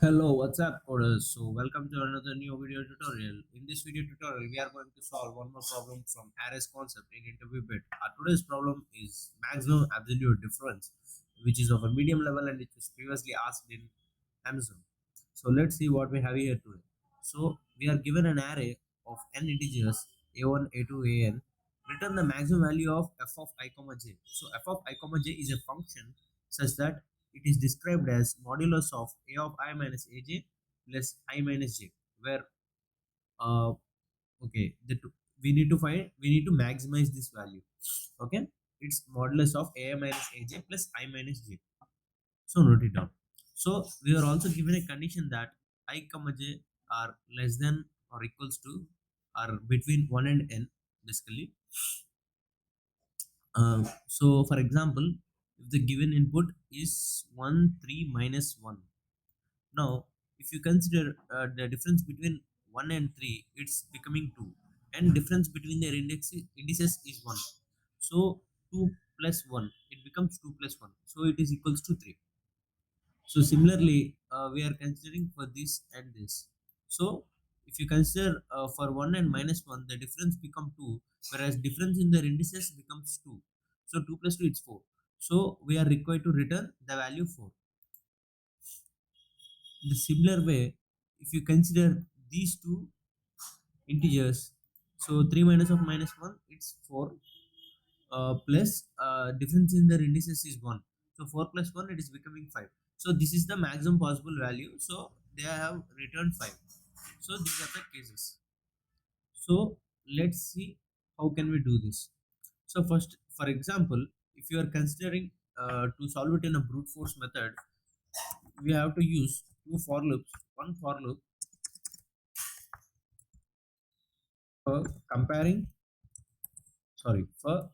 Hello, what's up, coders? So, welcome to another new video tutorial. In this video tutorial, we are going to solve one more problem from arrays concept in interview bit. Our today's problem is maximum absolute difference, which is of a medium level and it was previously asked in Amazon. So, let's see what we have here today. So, we are given an array of n integers a1, a2, an. Return the maximum value of f of I comma j. So, f of I comma j is a function such that it is described as modulus of a of I minus aj plus I minus j, where uh okay we need to maximize this value. Okay, it's modulus of a minus aj plus I minus j. So note it down. So we are also given a condition that I comma j are less than or equals to or between 1 and n basically. So for example, if the given input is 1 3 minus 1. Now, if you consider the difference between 1 and 3, it's becoming 2. And difference between their indices is 1. So, 2 plus 1, it becomes 2 plus 1. So, it is equals to 3. So, similarly, we are considering for this and this. So, if you consider for 1 and minus 1, the difference become 2, whereas difference in their indices becomes 2. So, 2 plus 2 is 4. So, we are required to return the value 4. In the similar way, if you consider these two integers, so 3 minus of minus 1, it's 4, plus difference in their indices is 1. So 4 plus 1, it is becoming 5. So this is the maximum possible value. So they have returned 5. So these are the cases. So let's see how can we do this. So first, for example, if you are considering to solve it in a brute force method, we have to use two for loops. One for loop for comparing, for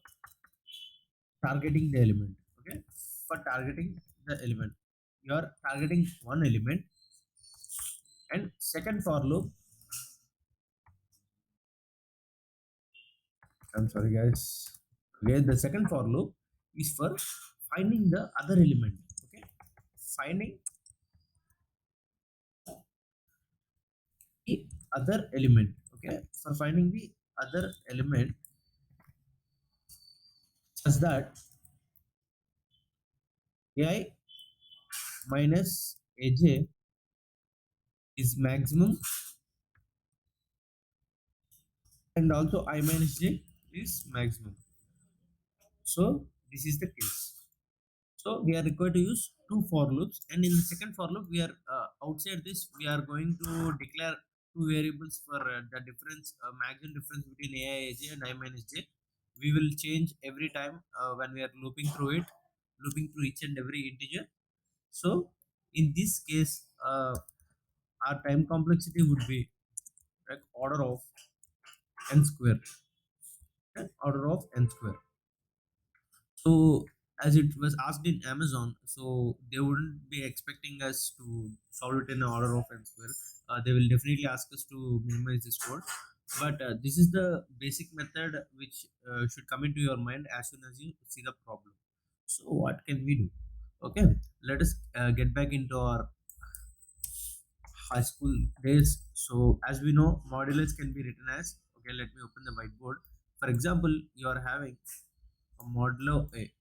targeting the element. Okay, for targeting the element, you are targeting one element. And second for loop, I'm sorry guys, okay, the second for loop is for finding the other element. Okay, finding the other element. Okay, for finding the other element such that ai minus aj is maximum and also I minus j is maximum. So this is the case. So we are required to use two for loops, and in the second for loop, we are outside this. We are going to declare two variables for the difference, maximum difference between aij and I minus j. We will change every time when we are looping through it, looping through each and every integer. So in this case, our time complexity would be like order of n square, order of n square. So as it was asked in Amazon, so they wouldn't be expecting us to solve it in an order of n square. They will definitely ask us to minimize this code. But this is the basic method which should come into your mind as soon as you see the problem. So what can we do? Okay, let us get back into our high school days. So as we know, modulus can be written as, okay, let me open the whiteboard. For example, you are having a modulo a.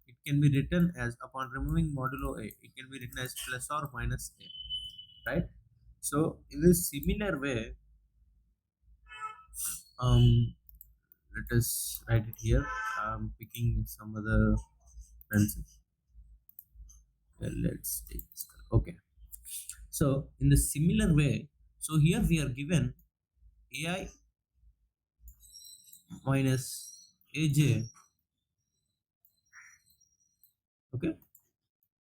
It can be written as, upon removing modulo a, it can be written as plus or minus a, right? So in this similar way, um, let us write it here. I'm picking some other pencil. Let's take this color. Okay. So in the similar way, so here we are given ai minus aj, okay,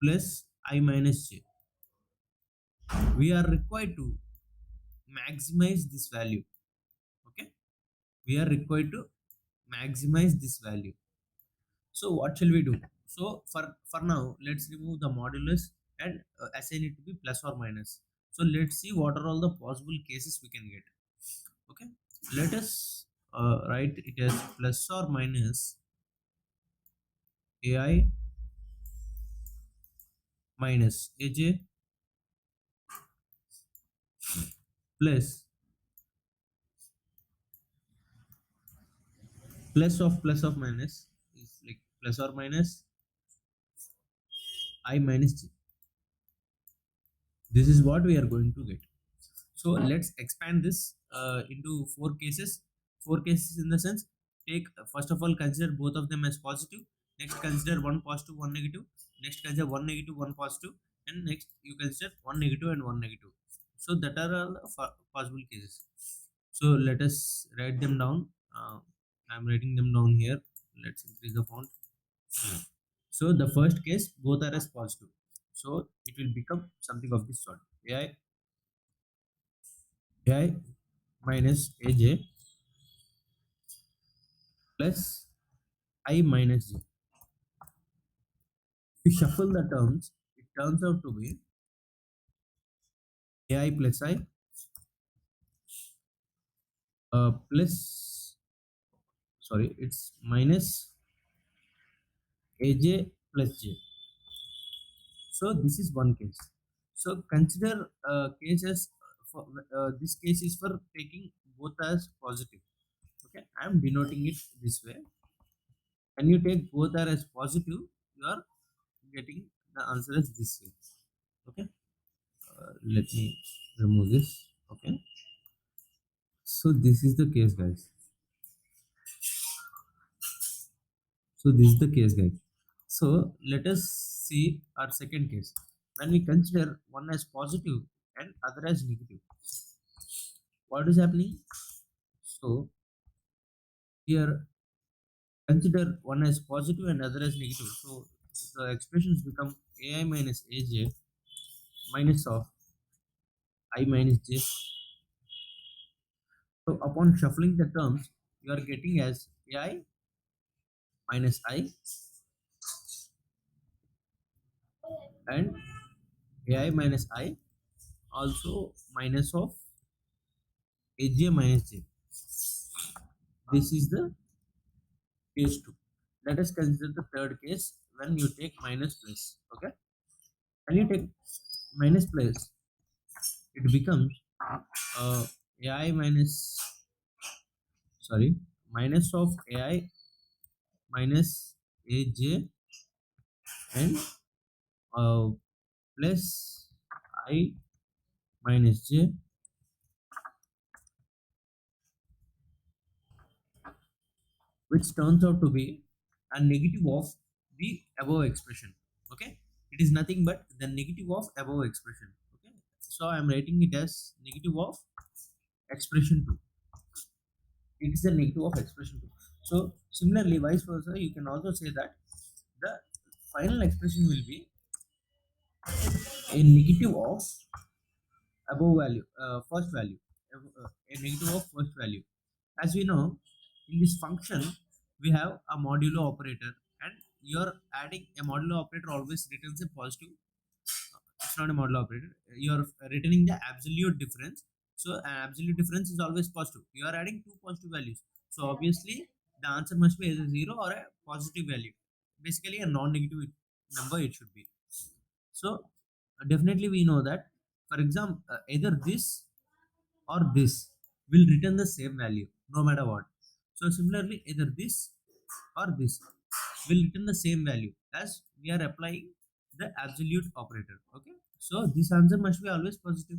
plus I minus j. We are required to maximize this value. Okay, we are required to maximize this value. So what shall we do? So for now, let's remove the modulus and assign it to be plus or minus. So let's see what are all the possible cases we can get. Okay, let us write it as plus or minus ai minus aj plus plus of minus is like plus or minus I minus j. This is what we are going to get. So let's expand this into four cases. Four cases in the sense, take first of all consider both of them as positive. Next consider one positive, one negative. Next consider one negative, one positive, and next you consider one negative and one negative. So that are all the possible cases. So let us write them down. I'm writing them down here. Let's increase the font. So the first case, both are as positive. So it will become something of this sort. AI minus aj plus I minus j. If you shuffle the terms, it turns out to be ai plus I plus, sorry, it's minus aj plus j. So this is one case. So consider cases for this case is for taking both as positive. Okay, I am denoting it this way. When you take both are as positive, you are getting the answer as this way. Okay, let me remove this. Okay, so this is the case, guys. So this is the case, guys. So let us see our second case. When we consider one as positive and other as negative, what is happening? So here consider one as positive and other as negative. So the expressions become ai minus aj minus of I minus j. So upon shuffling the terms, you are getting as ai minus I and ai minus I also minus of aj minus j. This is the case 2. Let us consider the third case when you take minus plus. Okay, when you take minus plus, it becomes ai minus, sorry, minus of ai minus aj and plus I minus j, which turns out to be a negative of the above expression. Okay, it is nothing but the negative of above expression. Okay, so I am writing it as negative of expression 2. It is the negative of expression 2. So similarly vice versa, you can also say that the final expression will be a negative of above value, first value, a negative of first value. As we know, in this function we have a modulo operator, and you're adding a modulo operator always returns a positive. It's not a modulo operator, you're returning the absolute difference. So an absolute difference is always positive. You are adding two positive values, so obviously the answer must be either 0 or a positive value, basically a non-negative number it should be. So definitely we know that, for example, either this or this will return the same value no matter what. So similarly, either this or this will return the same value as we are applying the absolute operator. Okay, so this answer must be always positive.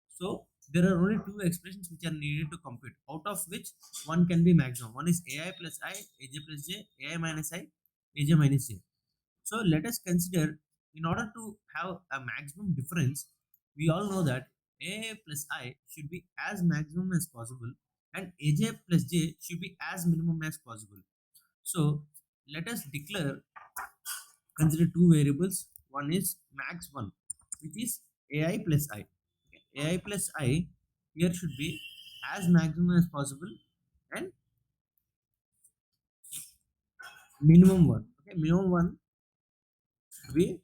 So there are only two expressions which are needed to compute, out of which one can be maximum. One is ai plus I, aj plus j, ai minus I, aj minus j. So let us consider, in order to have a maximum difference, we all know that a plus I should be as maximum as possible and aj plus j should be as minimum as possible. So let us declare, consider two variables. One is max 1, which is ai plus I. Okay. Ai plus I here should be as maximum as possible and minimum 1. Okay, minimum 1 should be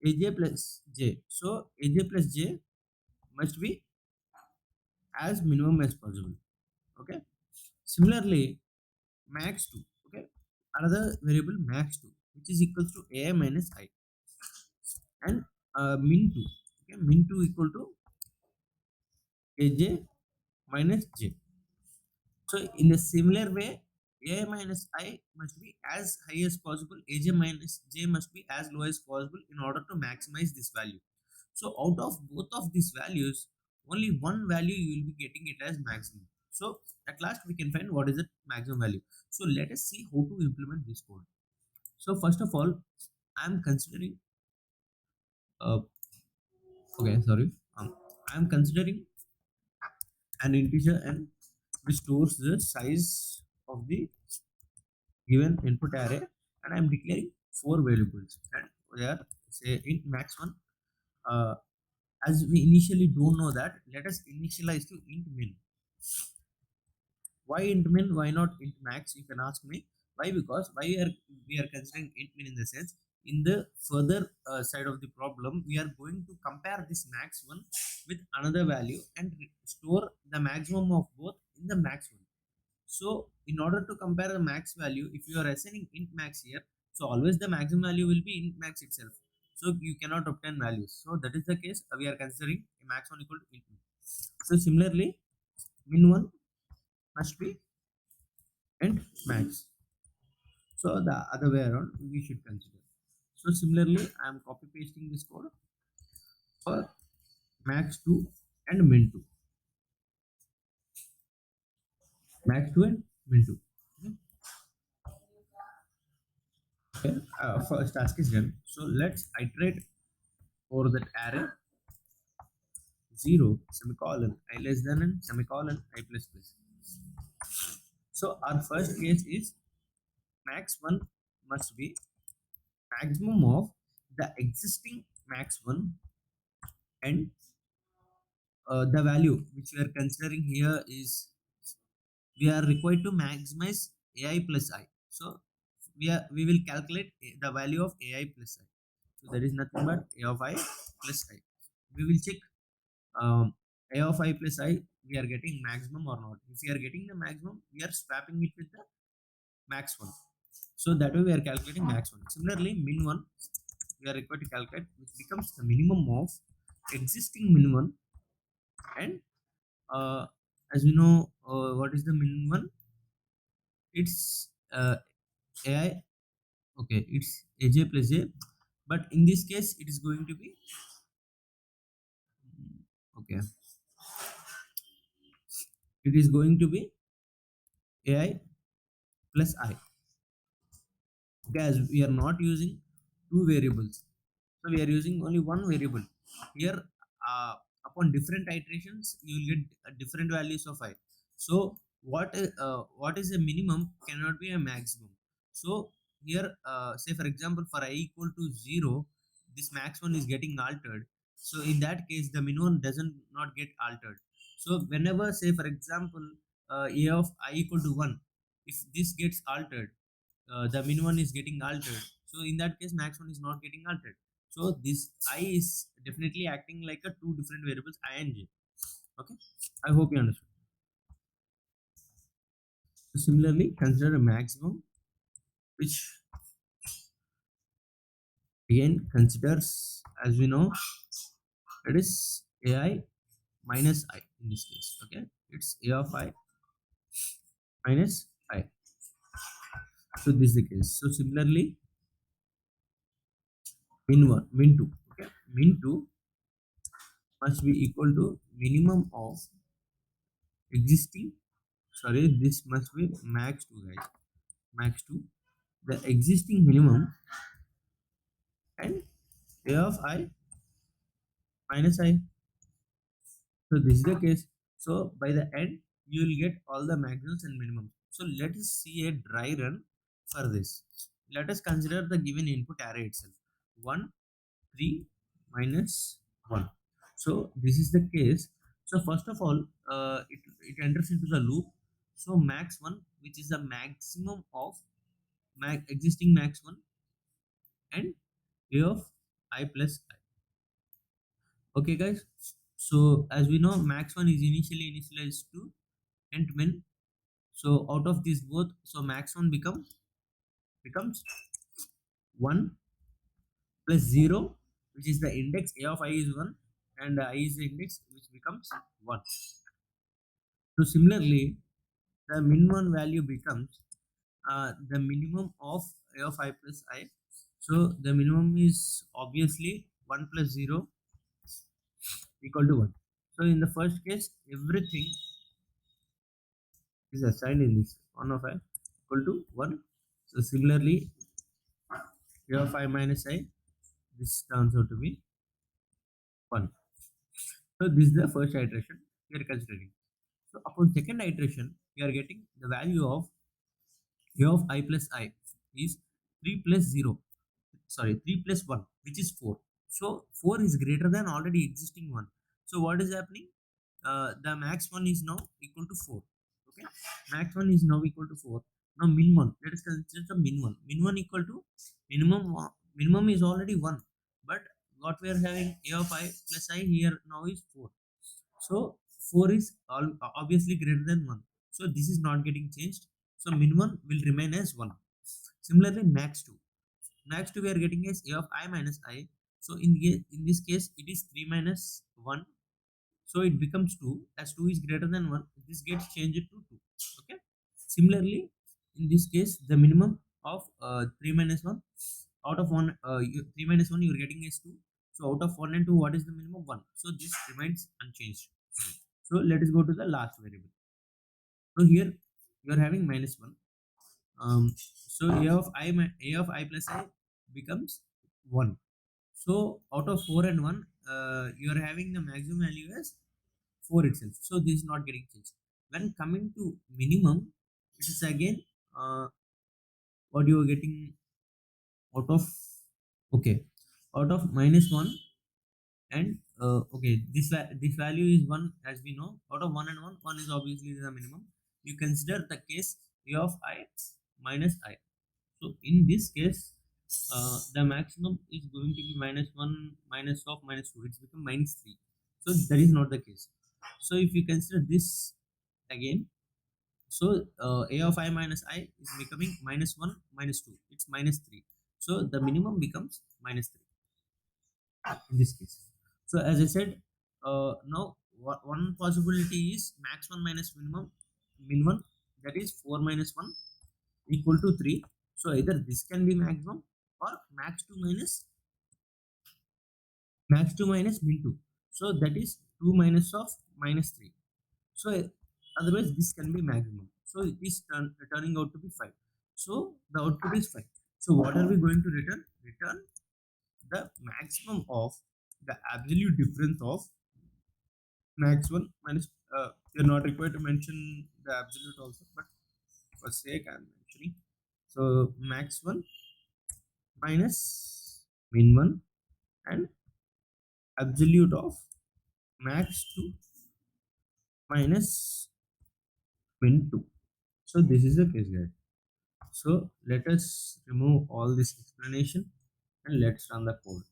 aj plus j. So aj plus j must be as minimum as possible. Okay, similarly max 2. Okay, another variable max 2, which is equals to ai minus I, and min 2. Okay, min 2 equal to aj minus j. So in the similar way, ai minus I must be as high as possible, aj minus j must be as low as possible in order to maximize this value. So out of both of these values, only one value you will be getting it as maximum. So at last we can find what is the maximum value. So let us see how to implement this code. So first of all, I'm considering okay, sorry, I'm considering an integer and which stores the size of the given input array, and I'm declaring four variables, and they are say int max one. uh, as we initially don't know that, let us initialize to int min. Why int min? Why not int max? You can ask me why. Because why we are considering int min in the sense, in the further side of the problem, we are going to compare this max one with another value and store the maximum of both in the max one. So in order to compare the max value, if you are assigning int max here, so always the maximum value will be int max itself. So you cannot obtain values. So that is the case. We are considering a max one equal to int min. So similarly, min one must be int max. So the other way around we should consider. So similarly, I am copy pasting this code for max 2 and min 2. Max 2 and min 2. Okay. First task is done. So let's iterate over that array 0 semicolon I less than and semicolon I plus plus. So our first case is max 1 must be maximum of the existing max 1, and the value which we are considering here is we are required to maximize ai plus I. So we will calculate the value of ai plus I. So there is nothing but a of I plus I. We will check um, a of I plus I, we are getting maximum or not. If we are getting the maximum, we are swapping it with the max one. So that way we are calculating max one. Similarly, min one we are required to calculate, which becomes the minimum of existing min one, and uh, as we know, what is the min one? It's ai. Okay, it's aj plus j, but in this case it is going to be okay. It is going to be ai plus I. Okay, as we are not using two variables, so we are using only one variable here. uh, Upon different iterations you will get different values of I. So what is a minimum cannot be a maximum. So here, say for example, for I equal to 0, this max one is getting altered. So in that case the minimum doesn't not get altered. So whenever, say for example, a of I equal to 1, if this gets altered, the min one is getting altered. So in that case, max one is not getting altered. So this I is definitely acting like a two different variables I and j. Okay, I hope you understood. So similarly, consider a maximum, which again considers, as we know, it is ai minus I in this case. Okay, it's a of I minus I. So this is the case. So similarly, min one, min two. Okay, min two must be equal to minimum of existing. Sorry, this must be max 2, guys. Max 2, the existing minimum, and a of I minus I. So this is the case. So by the end you will get all the maximums and minimums. So let us see a dry run for this. Let us consider the given input array itself: 1 3 minus 1. So this is the case. So first of all, it enters into the loop. So max 1, which is the maximum of existing max 1, and a of I plus I. Okay, guys. So as we know, max 1 is initially initialized to int min. So out of these both, so max 1 becomes 1 plus 0, which is the index a of I is 1, and I is the index which becomes 1. So similarly, the minimum value becomes the minimum of a of I plus I. So the minimum is obviously 1 plus 0 equal to 1. So in the first case, everything is assigned in this 1 of I equal to 1. So similarly, a of I minus I, this turns out to be 1. So this is the first iteration we are considering. So upon second iteration, we are getting the value of a of I plus I is 3 plus 0, sorry, 3 plus 1, which is 4. So 4 is greater than already existing one. So what is happening? The max one is now equal to 4. Okay, max one is now equal to 4. Now min one, let us consider the min one. Min one equal to minimum is already 1, but what we are having a of I plus I here now is 4. So 4 is obviously greater than 1. So this is not getting changed. So min 1 will remain as 1. Similarly, max 2. Max 2 we are getting as a of I minus I. So in this case, it is 3 minus 1. So it becomes 2. As 2 is greater than 1, this gets changed to 2. Okay. Similarly, in this case, the minimum of 3 minus 1, out of 1, 3 minus 1 you are getting is 2. So out of 1 and 2, what is the minimum? 1. So this remains unchanged. So let us go to the last variable. So here you are having minus 1. So a of I plus I becomes 1. So out of 4 and 1, you are having the maximum value as 4 itself. So this is not getting changed. When coming to minimum, it is again what you are getting out of, okay, out of minus 1 and okay, this value is 1 as we know. Out of 1 and 1, 1 is obviously the minimum. You consider the case a of I minus I. So in this case, the maximum is going to be minus 1 minus of minus 2. It's become minus 3. So that is not the case. So if you consider this again, so a of I minus I is becoming minus 1 minus 2. It's minus 3. So the minimum becomes minus 3 in this case. So as I said, now one possibility is max 1 minus min 1, that is 4 minus 1 equal to 3. So either this can be maximum or max 2 minus min 2. So that is 2 minus of minus 3. So otherwise this can be maximum. So it is turning out to be 5. So the output is 5. So what are we going to return? Return the maximum of the absolute difference of max 1 minus, you're not required to mention the absolute also, but for sake I'm mentioning. So max 1 minus min 1 and absolute of max 2 minus min 2. So this is the case, guys. So let us remove all this explanation and let's run the code.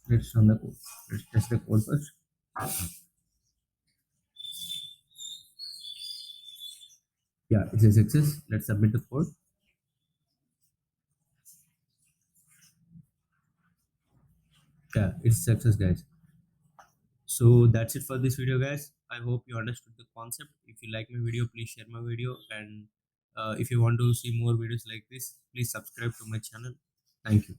Let's run the code. Let's test the code first. Yeah, it's a success. Let's submit the code. Yeah, it's success, guys. So that's it for this video, guys. I hope you understood the concept. If you like my video, please share my video, and if you want to see more videos like this, please subscribe to my channel. Thank you.